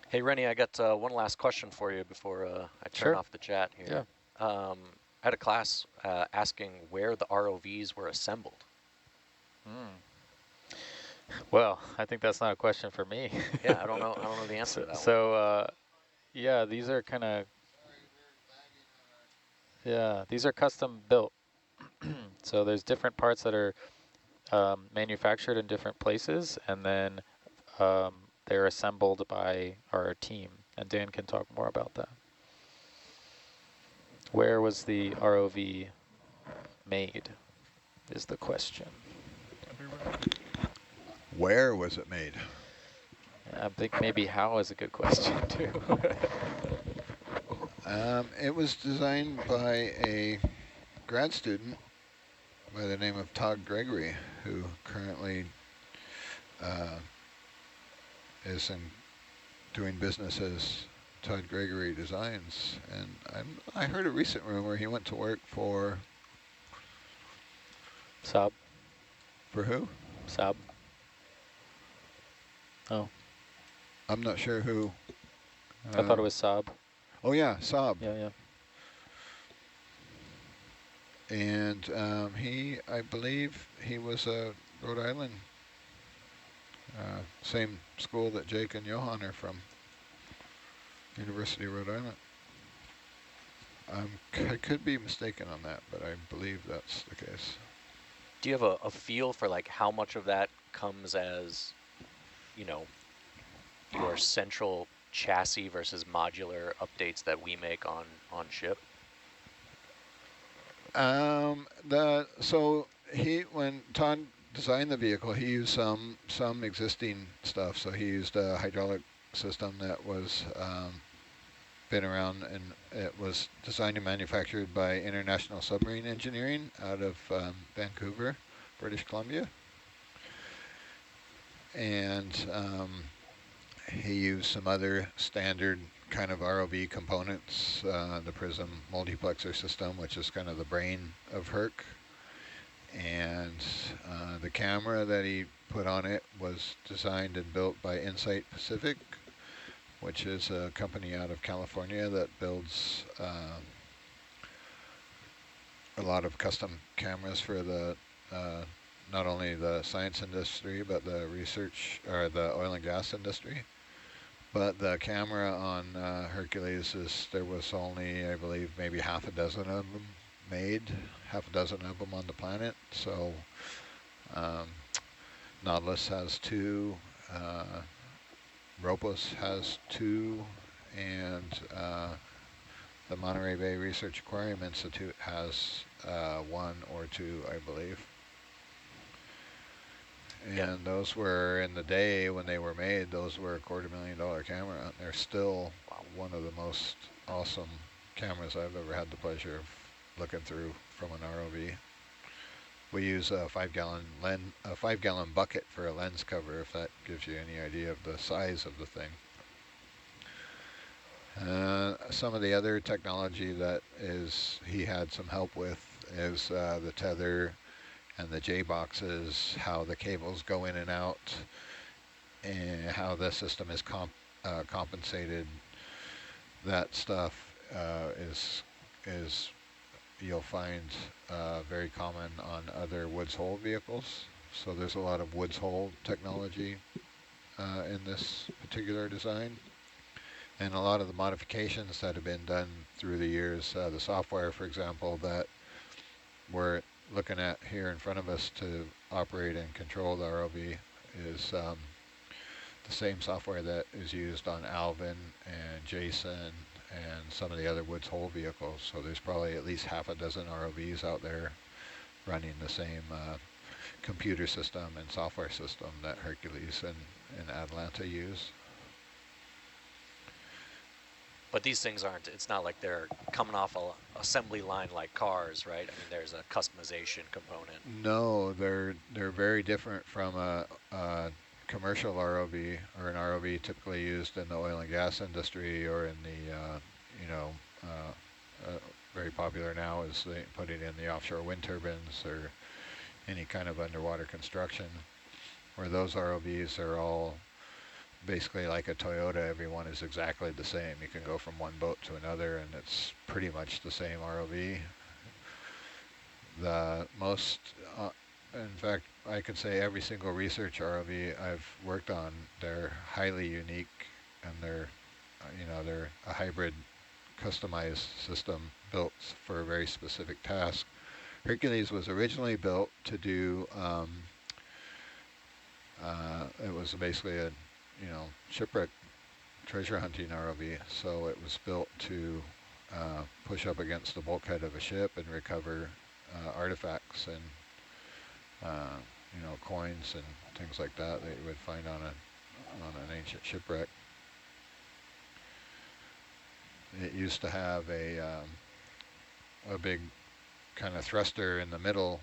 Hey, Rennie, I got one last question for you before I turn Sure. off the chat Yeah. here. I had a class asking where the ROVs were assembled. Mm. Well, I think that's not a question for me. Yeah, I don't know. I don't know the answer So, to that one. so yeah, these are custom built. So there's different parts that are manufactured in different places, and then they're assembled by our team. And Dan can talk more about that. Where was the ROV made is the question. Where was it made? I think maybe how is a good question too. It was designed by a grad student by the name of Todd Gregory, who currently uh, is doing business as Todd Gregory Designs. And I heard a recent rumor he went to work for Saab. who? Saab. Oh, I'm not sure who. I thought it was Saab. Oh yeah, Saab. Yeah, yeah. And I believe he was a Rhode Island, same school that Jake and Johan are from, University of Rhode Island. I could be mistaken on that, but I believe that's the case. Do you have a feel for like how much of that comes as, you know, your central chassis versus modular updates that we make on ship? So when Todd designed the vehicle, he used some existing stuff. So he used a hydraulic system that was been around, and it was designed and manufactured by International Submarine Engineering out of Vancouver, British Columbia. And he used some other standard kind of ROV components, the Prism multiplexer system, which is kind of the brain of Herc. And the camera that he put on it was designed and built by Insight Pacific, which is a company out of California that builds a lot of custom cameras for the not only the science industry, but the research or the oil and gas industry. But the camera on Hercules there was only, I believe, maybe half a dozen of them made, half a dozen of them on the planet. So Nautilus has 2, Ropus has 2, and the Monterey Bay Research Aquarium Institute has 1 or 2, I believe. And yeah. those were, in the day when they were made, those were a $250,000 camera. And they're still one of the most awesome cameras I've ever had the pleasure of looking through from an ROV. We use a 5-gallon bucket for a lens cover, if that gives you any idea of the size of the thing. Some of the other technology that he had some help with is the tether and the J-boxes, how the cables go in and out, and how the system is compensated. That stuff is you'll find very common on other Woods Hole vehicles. So there's a lot of Woods Hole technology in this particular design. And a lot of the modifications that have been done through the years, the software, for example, that we're looking at here in front of us to operate and control the ROV is the same software that is used on Alvin and Jason and some of the other Woods Hole vehicles. So there's probably at least half a dozen ROVs out there running the same computer system and software system that Hercules and Atalanta use. But these things aren't, it's not like they're coming off a assembly line like cars, right? I mean, there's a customization component. No, they're very different from a commercial ROV or an ROV typically used in the oil and gas industry or in the, very popular now is putting in the offshore wind turbines or any kind of underwater construction, where those ROVs are all basically like a Toyota, everyone is exactly the same. You can go from one boat to another, and it's pretty much the same ROV. The most, in fact, I could say every single research ROV I've worked on, they're highly unique, and they're, they're a hybrid, customized system built for a very specific task. Hercules was originally built to do, it was basically a, shipwreck treasure hunting ROV. So it was built to push up against the bulkhead of a ship and recover artifacts and, coins and things like that you would find on an ancient shipwreck. It used to have a big kind of thruster in the middle,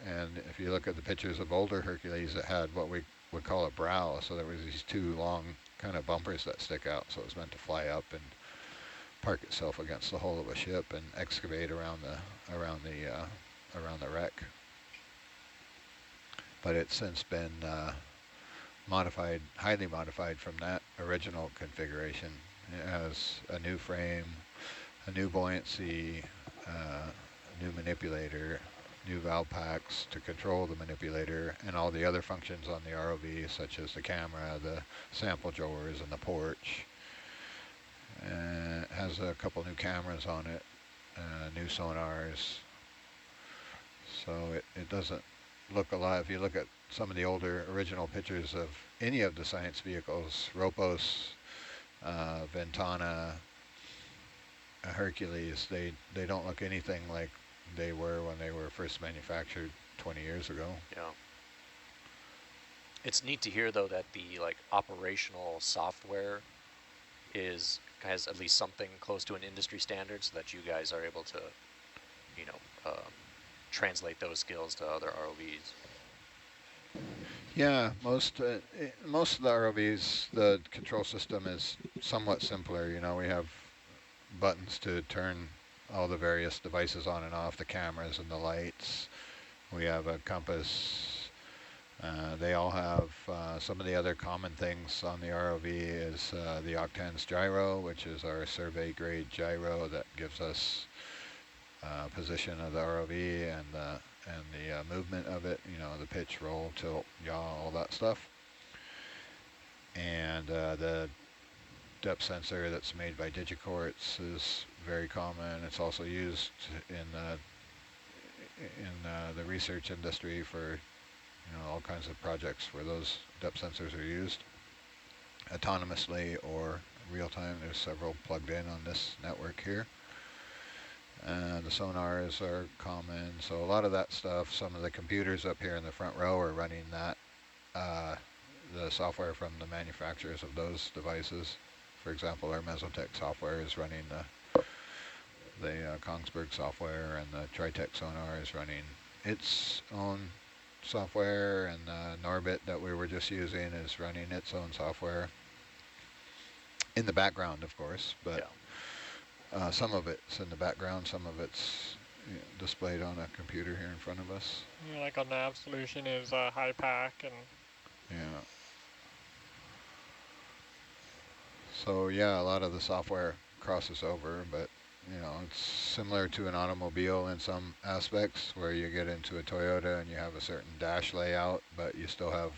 and if you look at the pictures of older Hercules, it had what we would call a brow. So there was these two long kind of bumpers that stick out. So it was meant to fly up and park itself against the hull of a ship and excavate around the wreck. But it's since been modified, highly modified from that original configuration. It has a new frame, a new buoyancy, a new manipulator, new valve packs to control the manipulator, and all the other functions on the ROV, such as the camera, the sample drawers, and the porch. It has a couple new cameras on it, new sonars. So it doesn't look a lot. If you look at some of the older original pictures of any of the science vehicles, Ropos, Ventana, Hercules, they don't look anything like they were when they were first manufactured 20 years ago. Yeah. It's neat to hear, though, that the operational software has at least something close to an industry standard, so that you guys are able to, translate those skills to other ROVs. Yeah, most of the ROVs, the control system is somewhat simpler. We have buttons to turn all the various devices on and off, the cameras and the lights. We have a compass. They all have some of the other common things on the ROV is the Octans gyro, which is our survey grade gyro that gives us position of the ROV and the movement of it, the pitch, roll, tilt, yaw, all that stuff. And the depth sensor that's made by Digicords is very common. It's also used in the research industry for all kinds of projects where those depth sensors are used autonomously or real time. There's several plugged in on this network here. The sonars are common, so a lot of that stuff. Some of the computers up here in the front row are running that, the software from the manufacturers of those devices. For example, our Mesotech software is running the Kongsberg software, and the Tritech sonar is running its own software, and Norbit that we were just using is running its own software. In the background, of course, but yeah. Some of it's in the background, some of it's displayed on a computer here in front of us. Yeah, like a nav solution is HiPAC and... Yeah. So yeah, a lot of the software crosses over, but it's similar to an automobile in some aspects, where you get into a Toyota and you have a certain dash layout, but you still have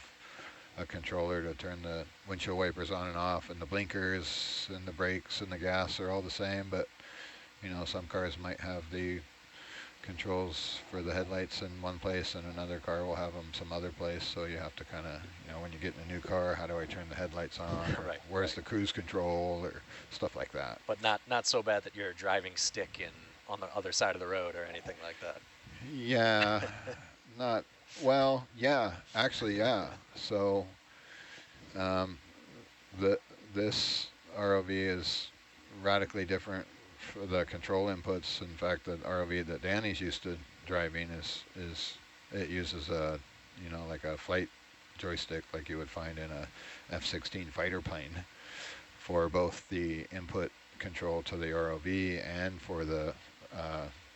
a controller to turn the windshield wipers on and off, and the blinkers and the brakes and the gas are all the same, but some cars might have the controls for the headlights in one place and another car will have them some other place. So you have to kind of, when you get in a new car, how do I turn the headlights on? Right. Where's the cruise control or stuff like that? But not so bad that you're driving stick on the other side of the road or anything like that. Yeah, well, yeah, actually, yeah. So this ROV is radically different for the control inputs. In fact, the ROV that Danny's used to driving it uses a like a flight joystick like you would find in a F-16 fighter plane for both the input control to the ROV and for the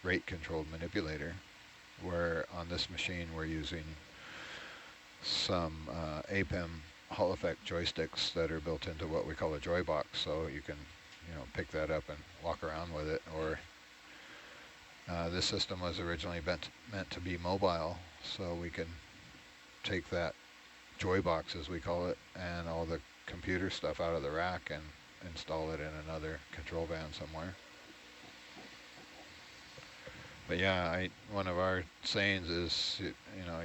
rate controlled manipulator, where on this machine we're using some APEM Hall effect joysticks that are built into what we call a joy box, so you can, pick that up and walk around with it. Or this system was originally meant to be mobile, so we can take that joy box, as we call it, and all the computer stuff out of the rack and install it in another control van somewhere. But yeah, one of our sayings is,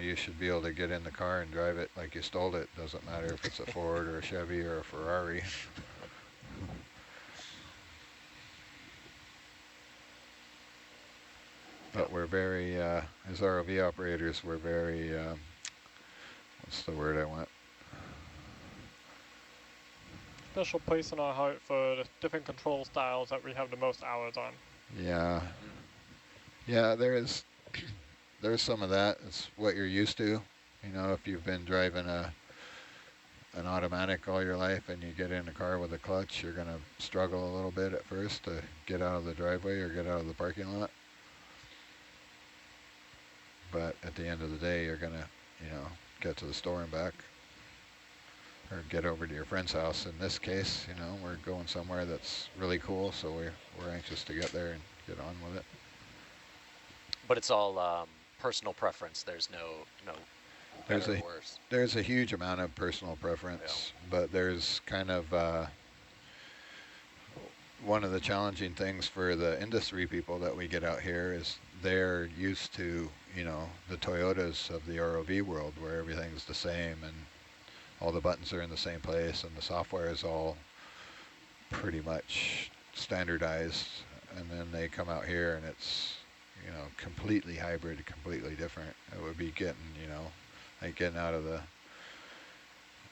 you should be able to get in the car and drive it like you stole it. Doesn't matter if it's a Ford or a Chevy or a Ferrari. But we're very, as ROV operators, we're very, what's the word I want? Special place in our heart for the different control styles that we have the most hours on. Yeah. Yeah, there's some of that. It's what you're used to. If you've been driving an automatic all your life and you get in a car with a clutch, you're going to struggle a little bit at first to get out of the driveway or get out of the parking lot. But at the end of the day, you're going to, get to the store and back, or get over to your friend's house. In this case, we're going somewhere that's really cool, so we're anxious to get there and get on with it. But it's all personal preference. There's no better or worse. There's a huge amount of personal preference, but there's kind of one of the challenging things for the industry people that we get out here is they're used to, the Toyotas of the ROV world, where everything's the same and all the buttons are in the same place and the software is all pretty much standardized. And then they come out here and it's, completely hybrid, completely different. It would be getting, like getting out of the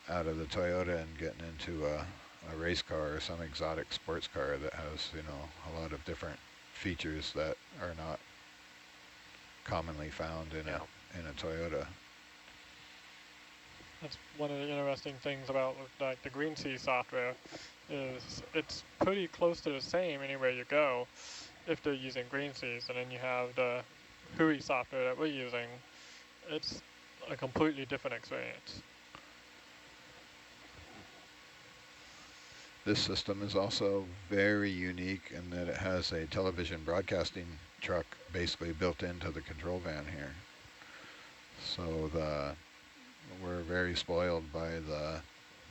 Toyota and getting into a race car or some exotic sports car that has, a lot of different features that are not commonly found in a Toyota. That's one of the interesting things about like the Green Sea software is it's pretty close to the same anywhere you go if they're using Green Seas, and then you have the HUI software that we're using. It's a completely different experience. This system is also very unique in that it has a television broadcasting truck basically built into the control van here. So we're very spoiled by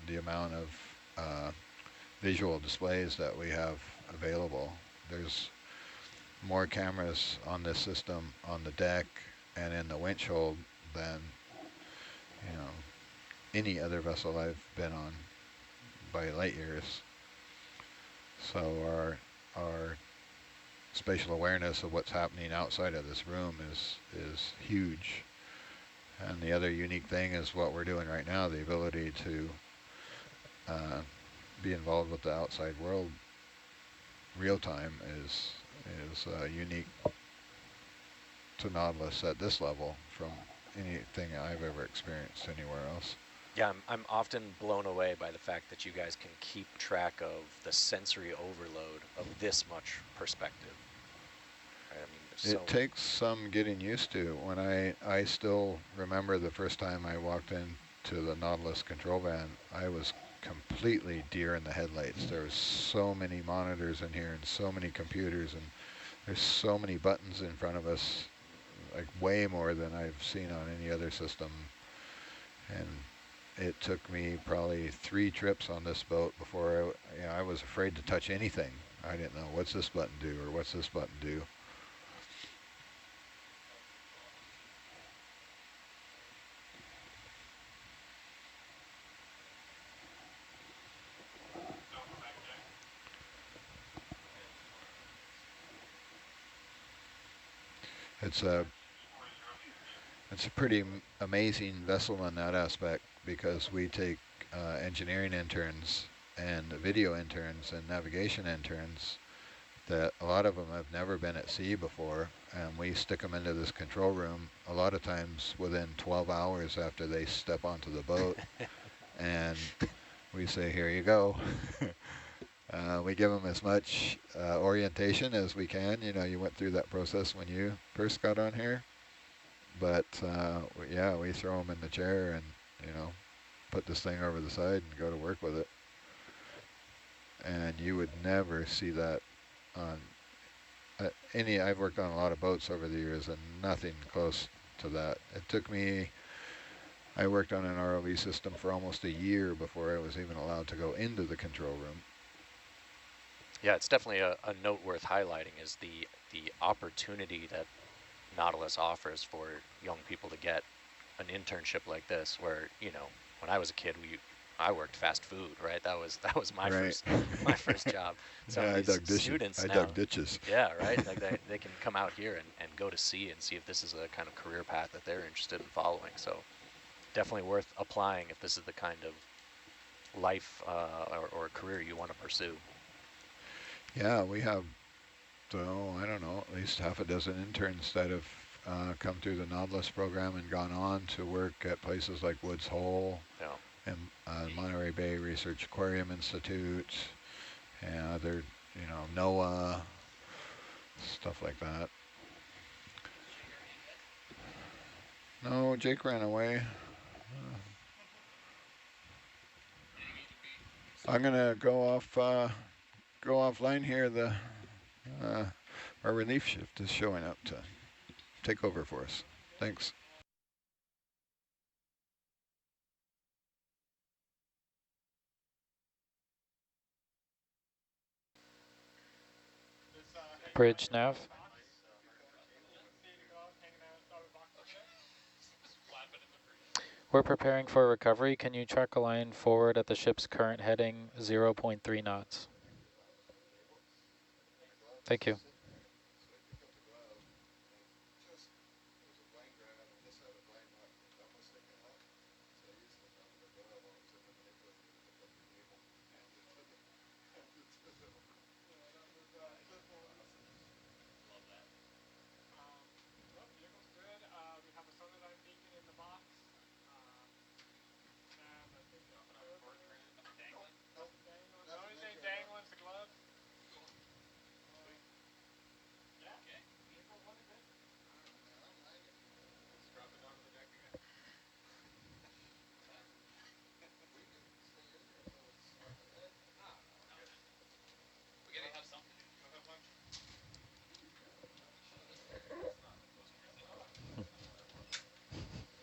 the amount of visual displays that we have available. There's more cameras on this system on the deck and in the winch hold than any other vessel I've been on by light years. So our spatial awareness of what's happening outside of this room is huge. And the other unique thing is what we're doing right now, the ability to be involved with the outside world real time is unique to Nautilus at this level from anything I've ever experienced anywhere else. Yeah, I'm often blown away by the fact that you guys can keep track of the sensory overload of this much perspective. Right? It takes some getting used to. When I still remember the first time I walked into the Nautilus control van, I was completely deer in the headlights. There was so many monitors in here and so many computers, and there's so many buttons in front of us, like way more than I've seen on any other system. And it took me probably 3 trips on this boat before I was afraid to touch anything. I didn't know, what's this button do or what's this button do? It's a pretty amazing vessel in that aspect, because we take engineering interns and video interns and navigation interns that a lot of them have never been at sea before, and we stick them into this control room a lot of times within 12 hours after they step onto the boat. And we say, here you go. We give them as much orientation as we can. You went through that process when you first got on here. But yeah, we throw them in the chair and, put this thing over the side and go to work with it. And you would never see that on I've worked on a lot of boats over the years, and nothing close to that. It took me, I worked on an ROV system for almost a year before I was even allowed to go into the control room. Yeah, it's definitely a note worth highlighting is the opportunity that Nautilus offers for young people to get an internship like this, where, you know, when I was a kid, I worked fast food, right? That was my Right. my first job. Some Yeah, of I these dug dishes. students I now, dug ditches. yeah, right. Like they can come out here and go to sea and see if this is a kind of career path that they're interested in following. So definitely worth applying if this is the kind of life or career you want to pursue. Yeah, we have, I don't know, at least half a dozen interns that have come through the Nautilus program and gone on to work at places like Woods Hole Yeah. and Monterey Bay Research Aquarium Institute and other, you know, NOAA, stuff like that. No, Jake ran away. I'm gonna go offline here. Our relief shift is showing up to take over for us. Thanks. Bridge nav. We're preparing for recovery. Can you track a line forward at the ship's current heading 0.3 knots? Thank you.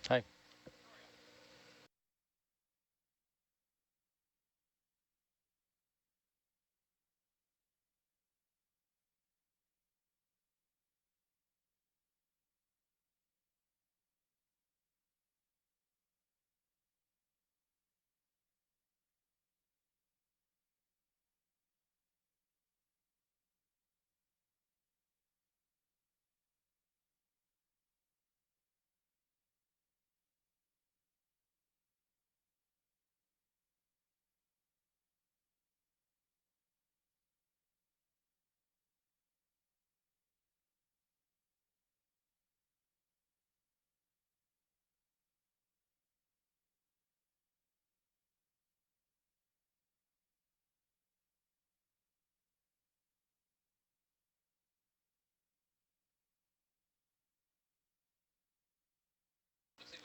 Hi.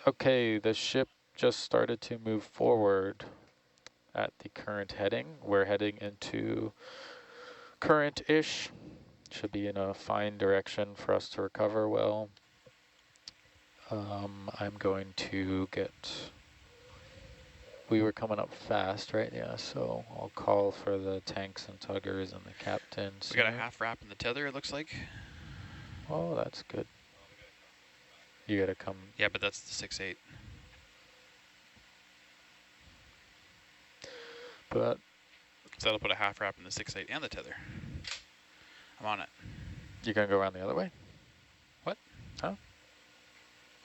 Okay, the ship just started to move forward at the current heading. We're heading into current-ish. Should be in a fine direction for us to recover well. I'm going to get... We were coming up fast, right? Yeah, so I'll call for the tanks and tuggers and the captain. We got a half wrap in the tether, it looks like. Oh, that's good. You gotta come... Yeah, but that's the 6-8. But... So that'll put a half wrap in the 6-8 and the tether. I'm on it. You gonna go around the other way? What? Huh?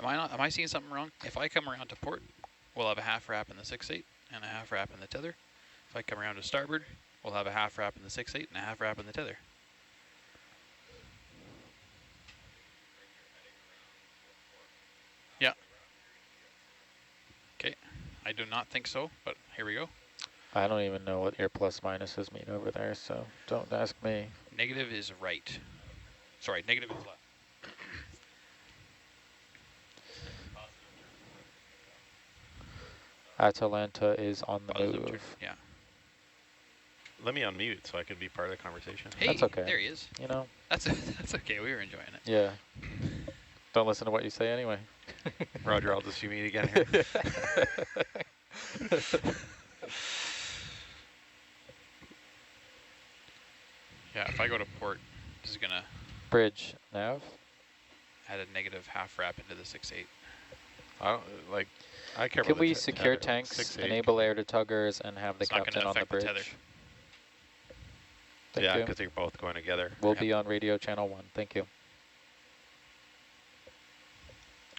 Am I seeing something wrong? If I come around to port, we'll have a half wrap in the 6-8 and a half wrap in the tether. If I come around to starboard, we'll have a half wrap in the 6-8 and a half wrap in the tether. Yeah. Okay. I do not think so, but here we go. I don't even know what your plus minuses mean over there, so don't ask me. Negative is right. Sorry, negative is left. Atalanta is on the Positive turn. move. Yeah. Let me unmute so I can be part of the conversation. Hey, That's okay. there he is. You know, That's that's okay. We were enjoying it. yeah. Don't listen to what you say anyway. Roger, I'll just meet again here. Yeah, if I go to port, this is gonna Bridge, nav. add a negative half wrap into the 6-8. I don't like. I care Can about we the secure tether. tanks, 6-8. enable air to tuggers, and have the It's not captain gonna on the affect the tether. bridge? Thank Yeah, you. because they're both going together. We'll Yep. be on radio channel 1. Thank you.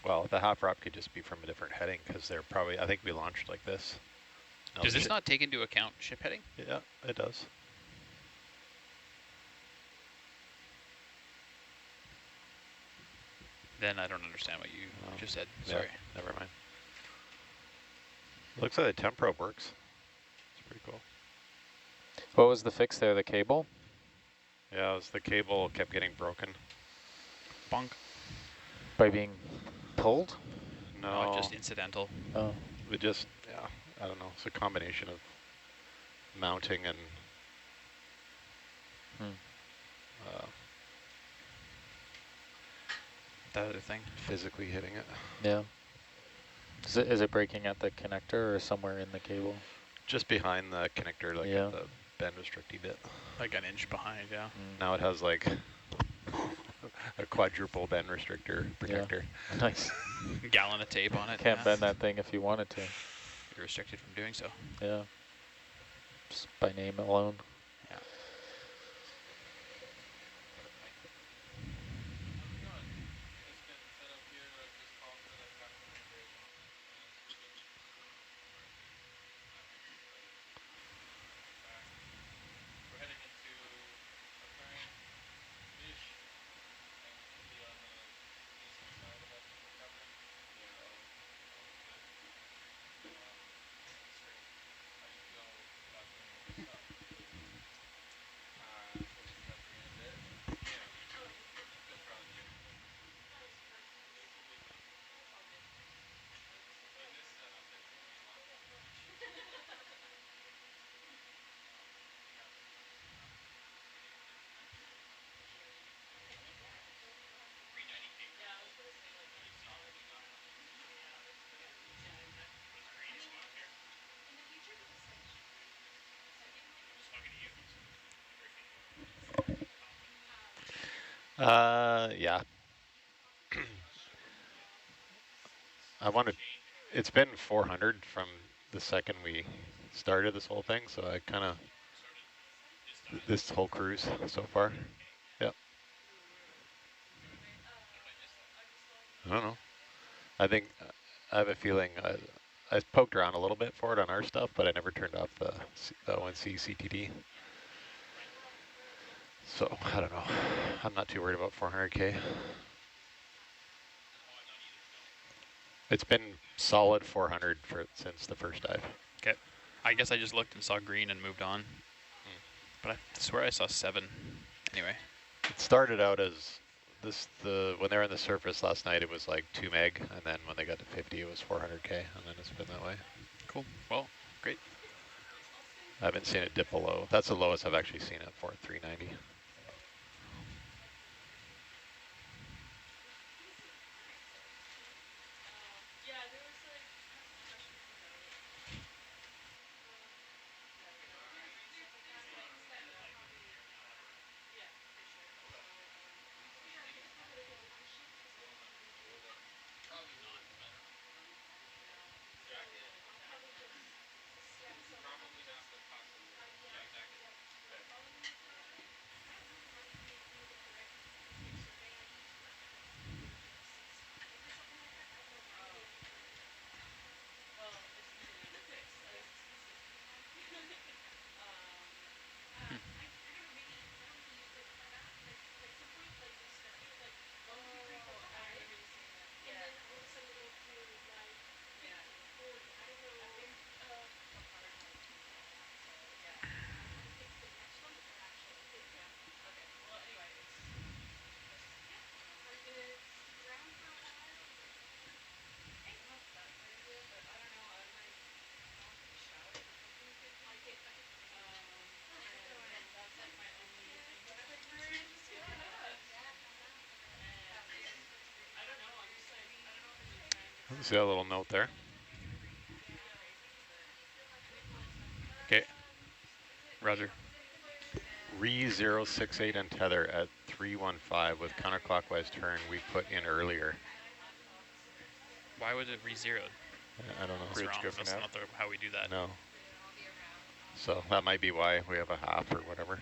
Well, the half wrap could just be from a different heading because they're probably. I think we launched like this. No, Does the this ship- not take into account ship heading? Yeah, it does. Then I don't understand what you Oh, just said. yeah, Sorry. never mind. Looks like the temp probe works. It's pretty cool. What was the fix there? The cable? Yeah, it was the cable kept getting broken. Bonk. By being pulled? No, Just incidental. Oh. it just, yeah, I don't know. It's a combination of mounting and uh, That other thing. physically hitting it. Yeah. Is it breaking at the connector or somewhere in the cable? Just behind the connector, like Yeah. at the bend restricty bit. Like an inch behind, yeah. Mm. Now it has like a quadruple bend restrictor protector. Nice. Gallon of tape on it. Can't yeah. bend that thing if you wanted to. You're restricted from doing so. Yeah. Just by name alone. Yeah. Yeah. I wanted, it's been 400 from the second we started this whole thing, so I kind of, this whole cruise so far. Yep. I don't know. I think, I have a feeling, I poked around a little bit for it on our stuff, but I never turned off the ONC CTD. So, I don't know. I'm not too worried about 400K. It's been solid 400 since the first dive. Okay. I guess I just looked and saw green and moved on. But I swear I saw 7. Anyway. It started out as when they were on the surface last night, it was like 2 meg, and then when they got to 50, it was 400K, and then it's been that way. Cool. Well, great. I haven't seen it dip below. That's the lowest I've actually seen it for 390. See that little note there? Okay. Roger. Re-068 and tether at 315 with counterclockwise turn we put in earlier. Why was it re-zeroed? I don't know. That's Bridge wrong. go for That's nav. not how we do that. No. So that might be why we have a half or whatever.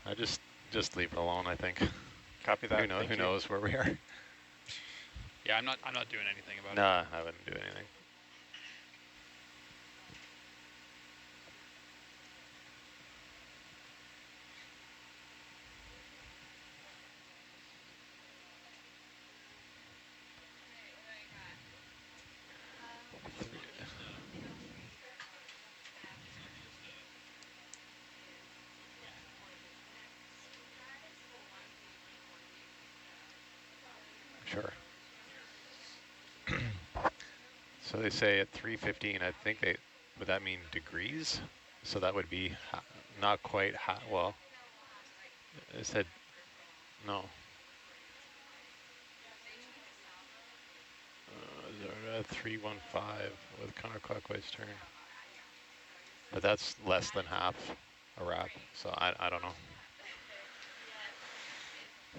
I just leave it alone, I think. Copy that. Who knows where we are? Yeah, I'm not doing anything about it. Nah, I wouldn't do anything. Sure. So they say at 315, I think would that mean degrees? So that would be not quite well, it said, no. 315 with counterclockwise turn. But that's less than half a wrap, so I don't know.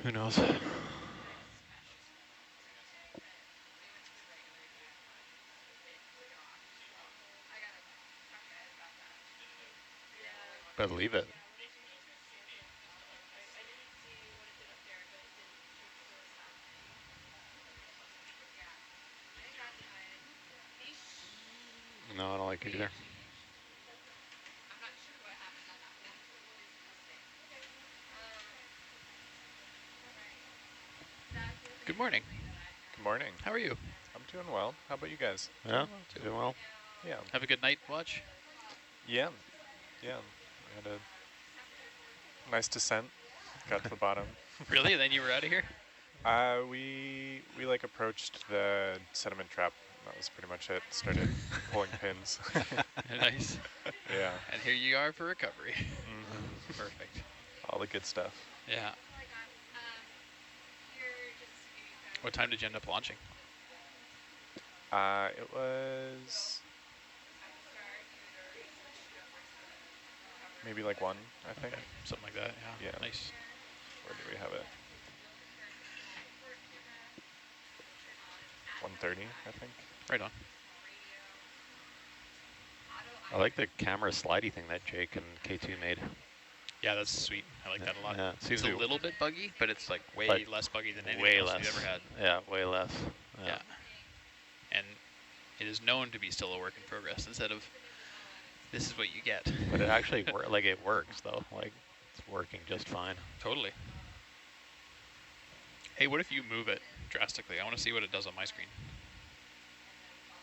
Who knows? But leave it. No, I don't like it either. Good morning. Good morning. How are you? I'm doing well. How about you guys? Yeah, doing well. Yeah. Have a good night watch? Yeah. Yeah. We had a nice descent. Got to the bottom. Really? Then you were out of here? We like approached the sediment trap. That was pretty much it. Started pulling pins. Nice. Yeah. And here you are for recovery. Mm-hmm. Perfect. All the good stuff. Yeah. What time did you end up launching? It was maybe like 1, I think. Okay. Something like that, yeah. Yeah. Nice. Where do we have it? 1:30, I think. Right on. I like the camera slidey thing that Jake and K2 made. Yeah, that's sweet. I like that a lot. Yeah, It's a little bit buggy, but it's like way But less buggy than anything way else less. we've ever had. Yeah, way less. Yeah. And it is known to be still a work in progress instead of this is what you get. But it actually it works though. Like it's working just fine. Totally. Hey, what if you move it drastically? I want to see what it does on my screen.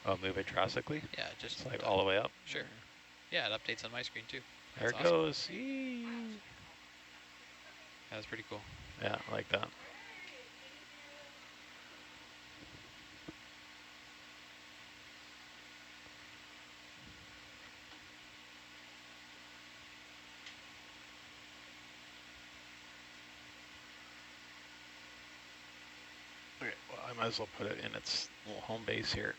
Oh, move it drastically? Yeah, just It's like all the way up? Sure. Yeah, it updates on my screen too. There That's it awesome. goes. Eee. That's pretty cool. Yeah, I like that. Okay, well, I might as well put it in its little home base here.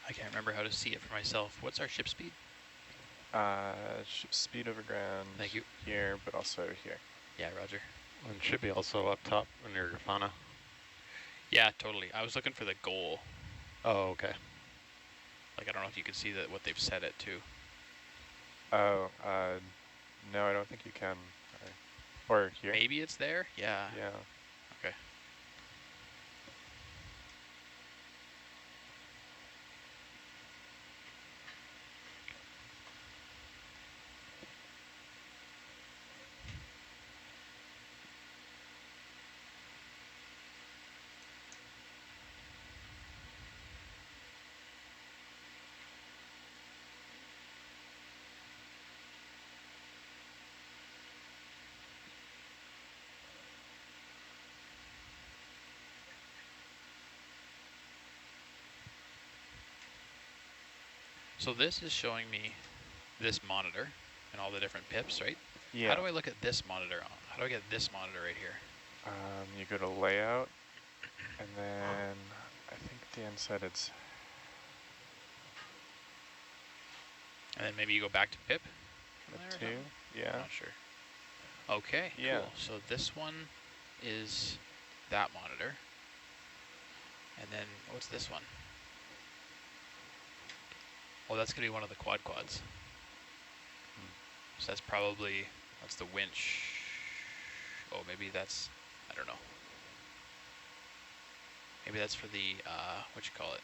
I can't remember how to see it for myself. What's our ship speed? Ship speed over ground. Thank you. Here, but also here. Yeah, roger. And it should be also up top in your Grafana. Yeah, totally. I was looking for the goal. Oh, okay. Like, I don't know if you can see that what they've set it to. Oh, no, I don't think you can. Or here. Maybe it's there? Yeah. Yeah. Okay. So this is showing me this monitor and all the different pips, right? Yeah. How do I look at this monitor? How do I get this monitor right here? You go to layout, and then I think Dan said it's. And then maybe you go back to pip from there or Two. something? Yeah. I'm not sure. Okay, Yeah. cool. So this one is that monitor. And then what's this one? Oh, that's going to be one of the quads. So that's probably, that's the winch. Oh, maybe that's, I don't know. Maybe that's for the, what you call it?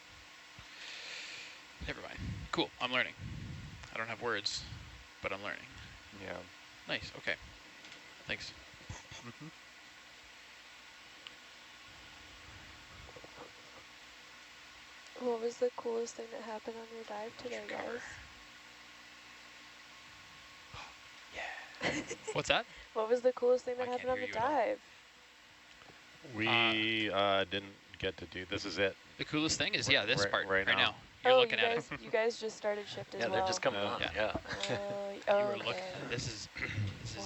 Never mind. Cool, I'm learning. I don't have words, but I'm learning. Yeah. Nice, okay. Thanks. Mm-hmm. What was the coolest thing that happened on your dive today, guys? Yeah. What's that? What was the coolest thing that I can't happened on hear the you at all. dive? We didn't get to do, this is it. The coolest thing is, yeah, this Right- part right right now. now. You're Oh, looking you at guys, it. you guys just started shift as Yeah, well. they're just coming No. on. Yeah. Yeah. You were Okay. looking. This is Wow.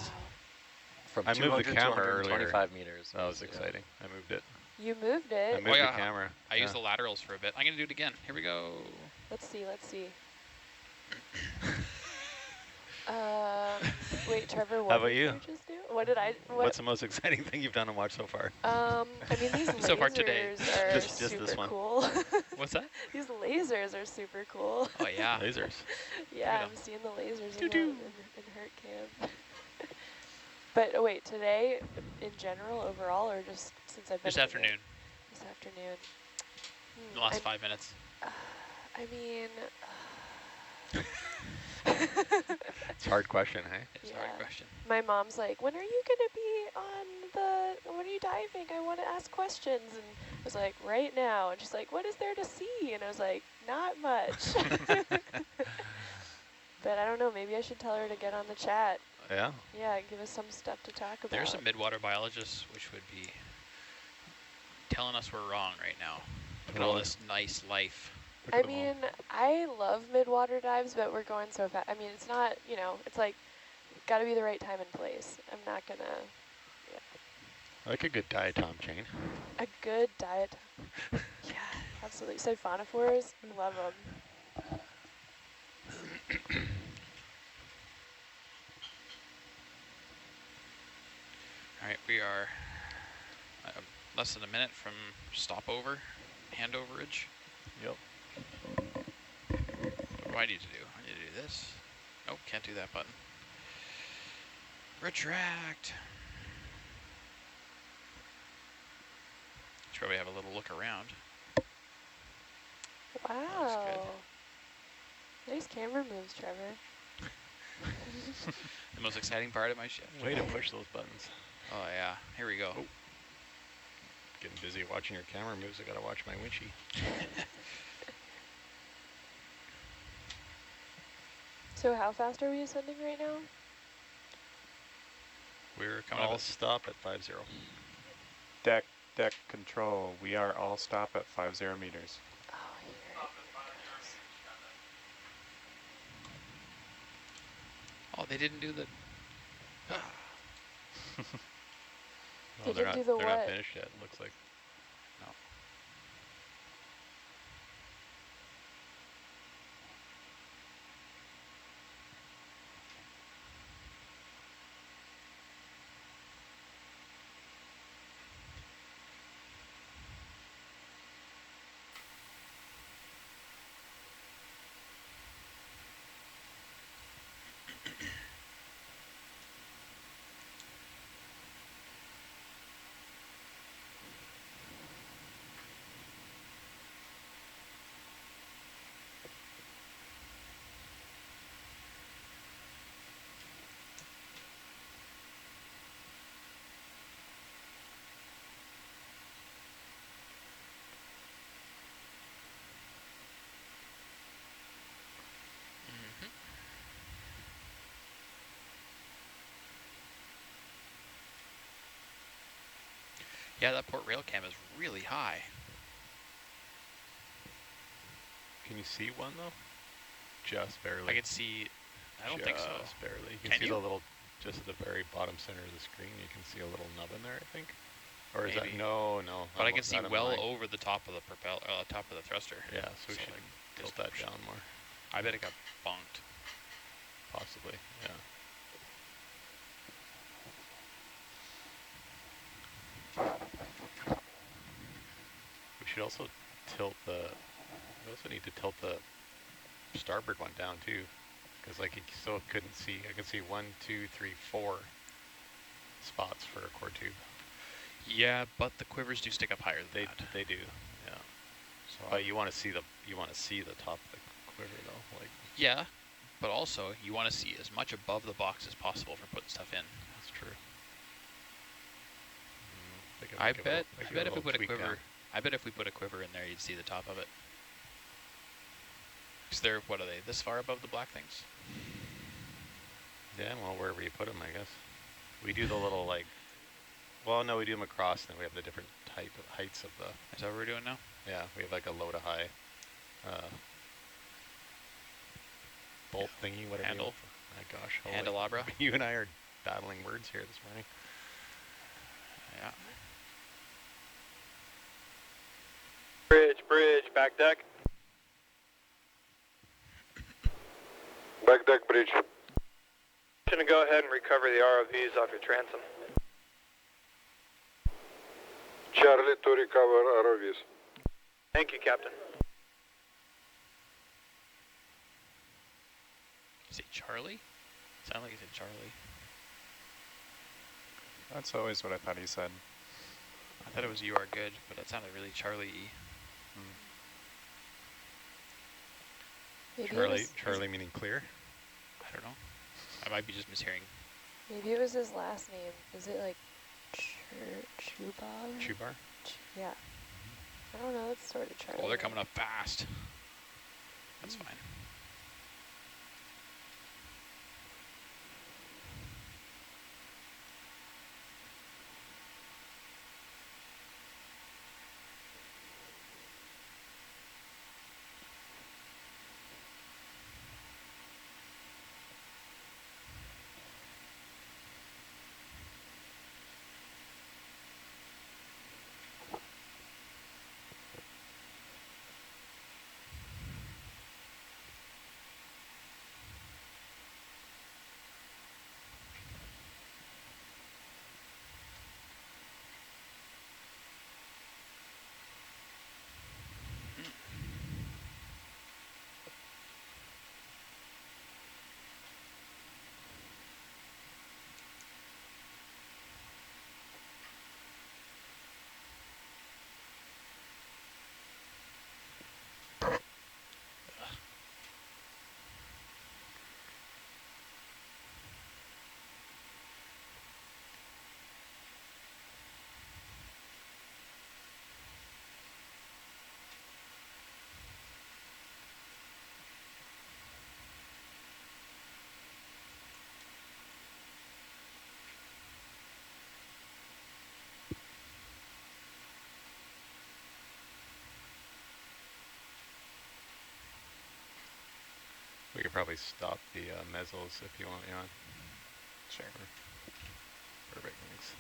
From I moved the 200 to camera earlier. 125 meters. That was exciting. I moved it. You moved I it. moved yeah. the camera. I used the laterals for a bit. I'm going to do it again. Here we go. Let's see. Wait, Trevor, what How about did you? just do? What did I? What's the most exciting thing you've done and watched so far? I mean, these So far today. lasers are Just super this one. cool. What's that? These lasers are super cool. Oh, yeah. Lasers. Yeah, at I'm 'em. seeing the lasers in Hurt Camp. But wait, today, in general, overall, or just since I've been This in the afternoon. game? This afternoon. In the last 5 minutes. I mean, It's a hard question, hey? It's a hard Yeah. question. my mom's like, when are you going to be when are you diving? I want to ask questions. And I was like, right now. And she's like, what is there to see? And I was like, not much. But I don't know, maybe I should tell her to get on the chat. Yeah. Yeah, give us some stuff to talk about. There's some midwater biologists which would be telling us we're wrong right now. Look at all this nice life. Look I at them all. mean, I love midwater dives, but we're going so fast. I mean, it's not, it's like, got to be the right time and place. I'm not going to, I like a good diatom chain. a good diet. Yeah, absolutely. Siphonophores, love them. All right, we are less than a minute from stopover, handoverage. Yep. What do I need to do? I need to do this. Nope, can't do that button. Retract. Should probably have a little look around. Wow. Nice camera moves, Trevor. The most exciting part of my shift. Way to push those buttons. Oh yeah, here we go. Oh. Getting busy watching your camera moves. I gotta watch my winchy. So how fast are we ascending right now? We're coming All up. stop at 50. Deck control. We are all stop at 50 meters. Oh, here. Oh, they didn't do the. They they're didn't not, do the they're what? not finished yet, looks like. Yeah, that port rail cam is really high. Can you see one though? Just barely. I can see. I don't think so. Just barely. You can Can see you? the little, just at the very bottom center of the screen, you can see a little nub in there, I think. Or is Maybe. that, no, no. But I can see not in well mine. over the top of the top of the thruster. Yeah, so we should like tilt that down more. I bet it got bonked. Possibly, yeah. We should also tilt the, we also need to tilt the starboard one down too. Because like you still couldn't see, I can see 1, 2, 3, 4 spots for a core tube. Yeah, but the quivers do stick up higher than that. They do, yeah. So But you want to see the top of the quiver though, like. yeah, but also you want to see as much above the box as possible for putting stuff in. That's true. I bet if we put a quiver, I bet if we put a quiver in there, you'd see the top of it. Because they're, what are they, this far above the black things? Yeah, well, wherever you put them, I guess. We do the little like, well, no, we do them across, then we have the different type of heights of the. Is that what we're doing now? Yeah, we have like a low to high bolt thingy, whatever. Handle. My gosh. Candelabra. You and I are battling words here this morning. Yeah. Bridge, back deck. Back deck bridge. Gonna go ahead and recover the ROVs off your transom. Charlie to recover ROVs. Thank you, Captain. Is it Charlie? Sound like he said Charlie. That's always what I thought he said. I thought it was you are good, but that sounded really Charlie-y. Maybe Charlie meaning clear? I don't know. I might be just mishearing. Maybe it was his last name. Is it like Chubar? Chubar? Yeah. I don't know. It's sort of Charlie. Oh, they're coming up fast. That's fine. We could probably stop the mezzos if you want, Jan. Sure. Perfect, thanks.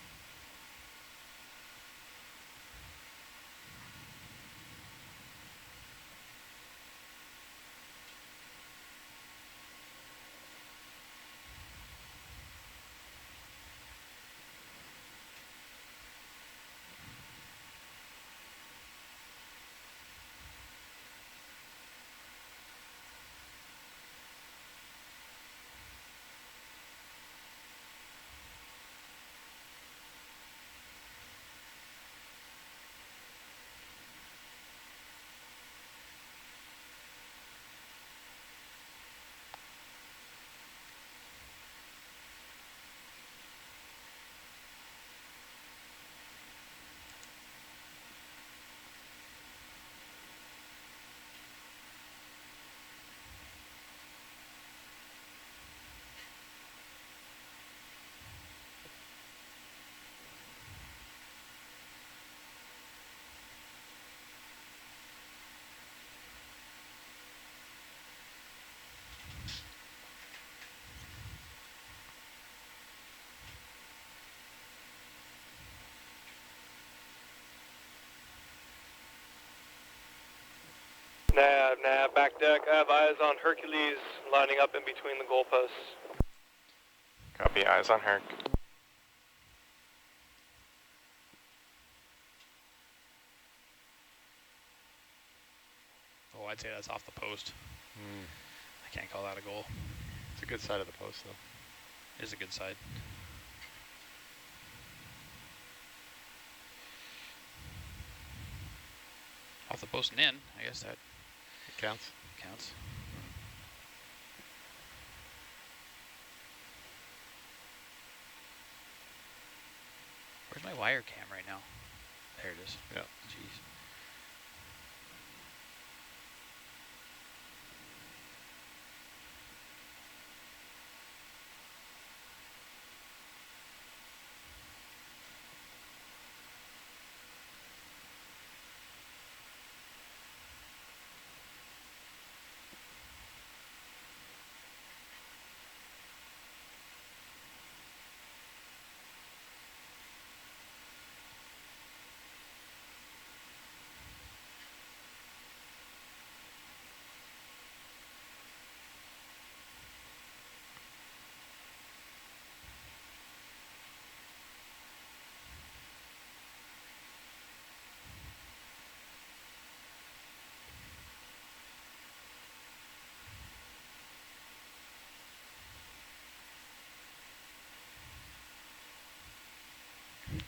check. I have eyes on Hercules lining up in between the goalposts. Copy, eyes on Herc. Oh, I'd say that's off the post. I can't call that a goal. It's a good side of the post, though. It is a good side. Off the post and in, I guess that It counts. counts. Where's my wire cam right now? There it is. Yeah. Jeez.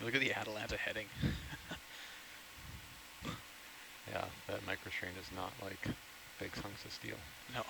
Look at the Atalanta heading. Yeah, that microstrain is not like big hunks of steel. No.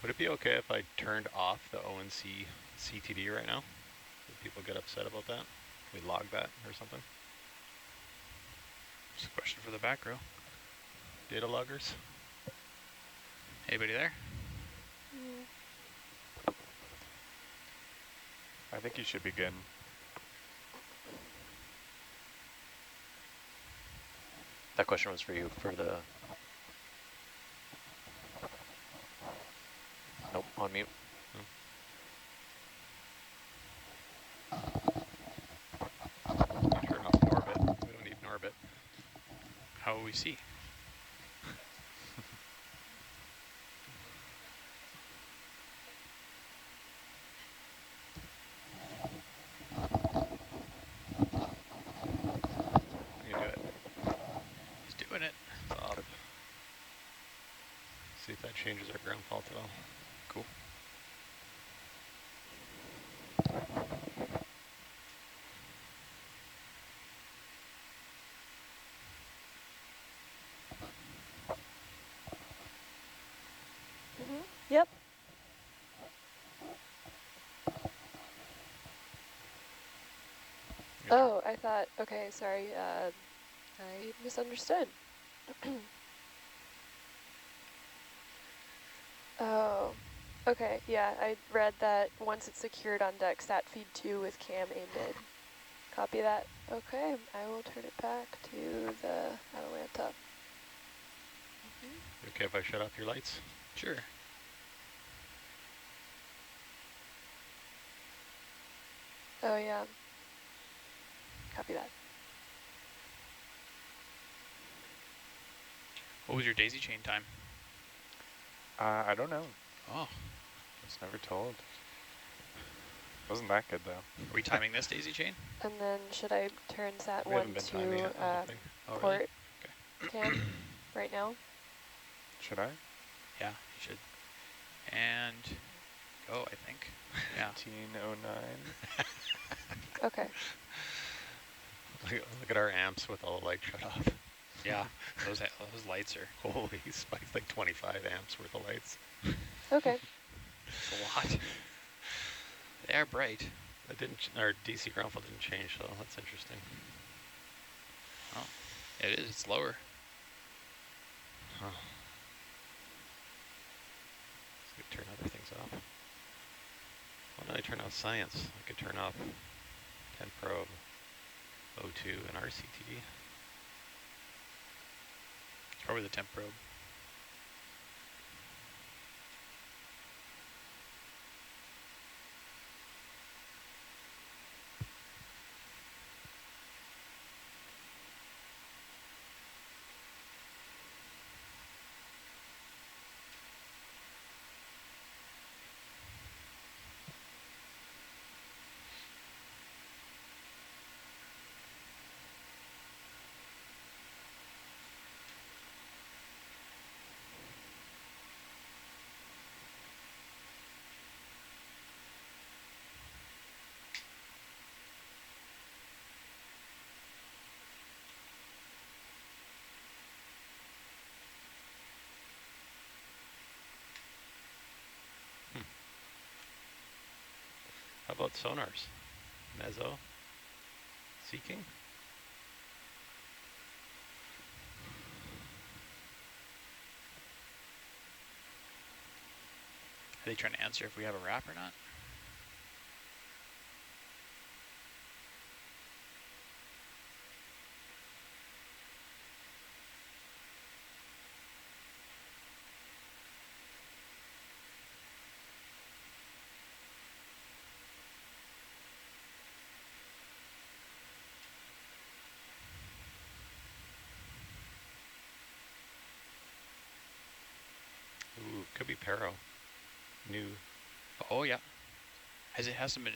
Would it be okay if I turned off the ONC CTD right now? Would people get upset about that? Can we log that or something? It's a question for the back row. Data loggers? Anybody there? I think you should be good. That question was for you, for the... Nope, on mute. Turn off the orbit. We don't need an orbit. How will we see? You do it. He's doing it. Stop. See if that changes our ground fault at all. Cool. Yep. Oh, I thought, okay, sorry, I misunderstood. Oh, okay, yeah, I read that once it's secured on deck, sat feed 2 with cam A-mid. Copy that. Okay, I will turn it back to the Atalanta. You okay if I shut off your lights? Sure. Oh, yeah. Copy that. What was your daisy chain time? I don't know. Oh. I was never told. Wasn't that good, though. Are we timing this daisy chain? And then should I turn sat We 1 haven't been timing to it, I don't think. Oh, really? port cam right now? Should I? Yeah, you should. And go, I think. Yeah. 1809. Okay. Look at our amps with all the lights shut off. Yeah. Those lights are... Holy spikes, like 25 amps worth of lights. Okay. It's a lot. They are bright. It didn't. Our DC ground fault didn't change, so that's interesting. Oh, it is. It's lower. Huh. So we turn other things off. Why don't I turn off science? I could turn off 10 probe, O2, and RCTD. It's probably the temp probe. How about sonars? Mezzo? Seeking? Are they trying to answer if we have a wrap or not? Ooh, could be Paro. New. Oh yeah. It hasn't been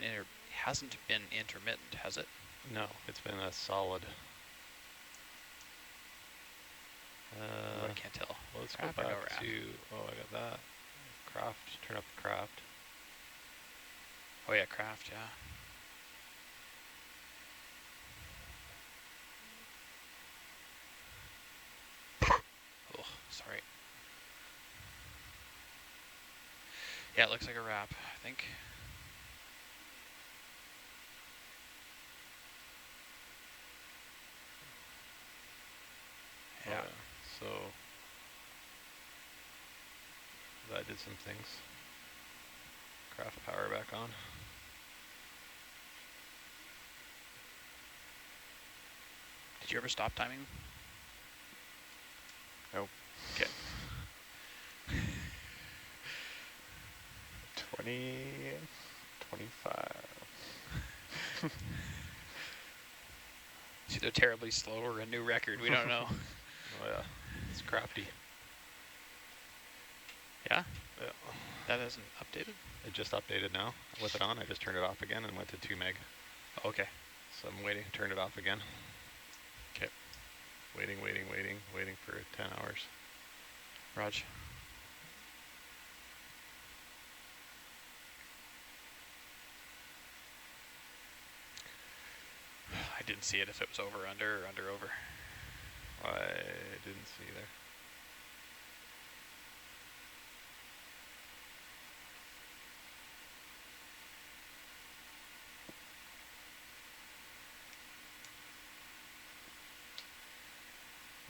intermittent, has it? No, it's been a solid. I can't tell. Well, let's Craft go or no back wrap? to. Oh, I got that. Craft. Turn up the craft. Oh yeah, craft, yeah. Oh, sorry. Yeah, it looks like a wrap, I think. Oh, Yeah. So that did some things. Craft power back on. Did you ever stop timing? Nope. Okay. 20, 25. It's either terribly slow or a new record. We don't know. Oh yeah, it's crafty. Yeah? Yeah. That hasn't updated? It just updated now. With it on, I just turned it off again and went to 2 meg. Okay. So I'm waiting, turned it off again. Okay. Waiting for 10 hours. Raj. I didn't see it if it was over, under, or under, over. I didn't see either.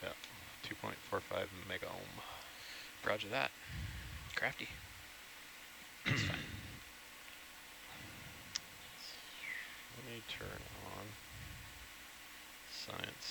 Yeah, 2.45 mega ohm. Roger that. Crafty. That's fine. Let me turn on science.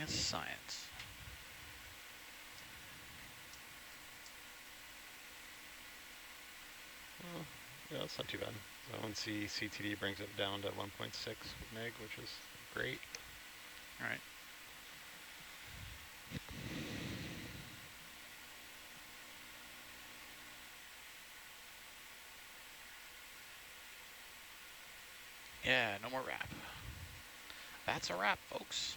Science. Well, yeah, that's not too bad. So ONC CTD brings it down to 1.6 meg, which is great. All right. Yeah, no more wrap. That's a wrap, folks.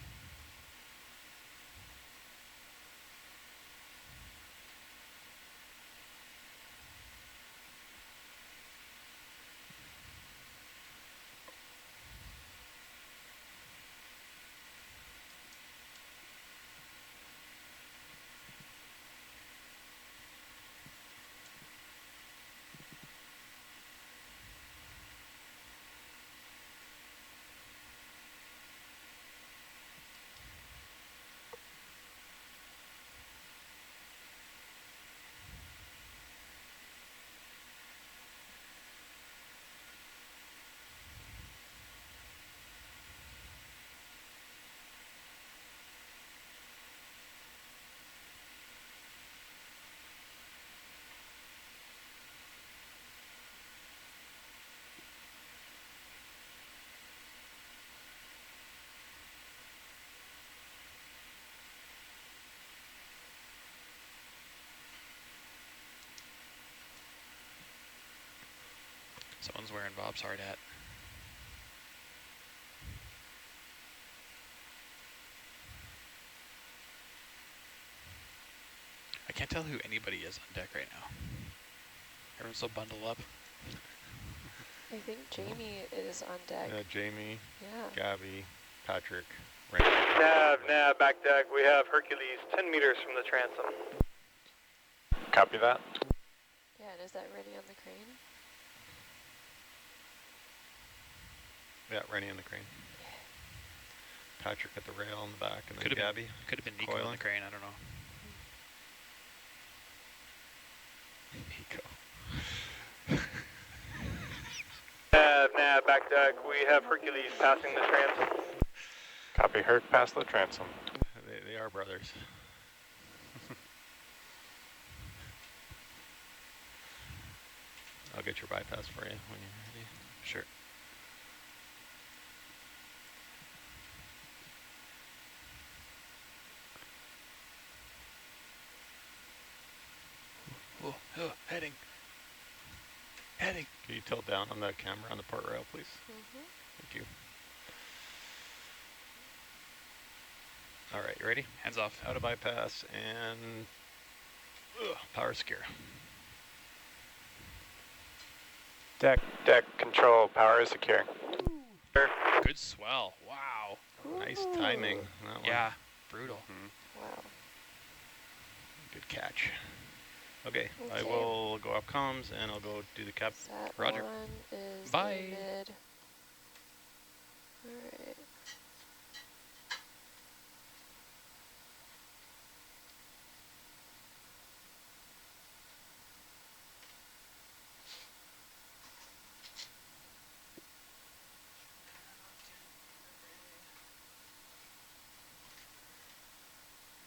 Someone's wearing Bob's hard hat. I can't tell who anybody is on deck right now. Everyone's so bundled up. I think Jamie is on deck. Jamie, Yeah. Gabby, Patrick, Randy. Nav, back deck. We have Hercules 10 meters from the transom. Copy that. Yeah, and is that Rennie on the crane? Yeah, Rennie on the crane. Patrick at the rail in the back, and then Could Gabby. Could have been Nico on the crane, I don't know. Nico. Nav, back deck. We have Hercules passing the transom. Copy Herc past the transom. They are brothers. I'll get your bypass for you when you're ready. Sure. Oh, heading. Heading. Can you tilt down on the camera on the port rail, please? Mm-hmm. Thank you. All right, you ready? Hands off. Out of bypass and power secure. Deck control, power is secure. Good swell. Wow. Nice timing. That one. Yeah, brutal. Wow. Good catch. Okay, I Okay. will go up comms and I'll go do the cap. Sat Roger. 1 is Bye. the mid. Alright.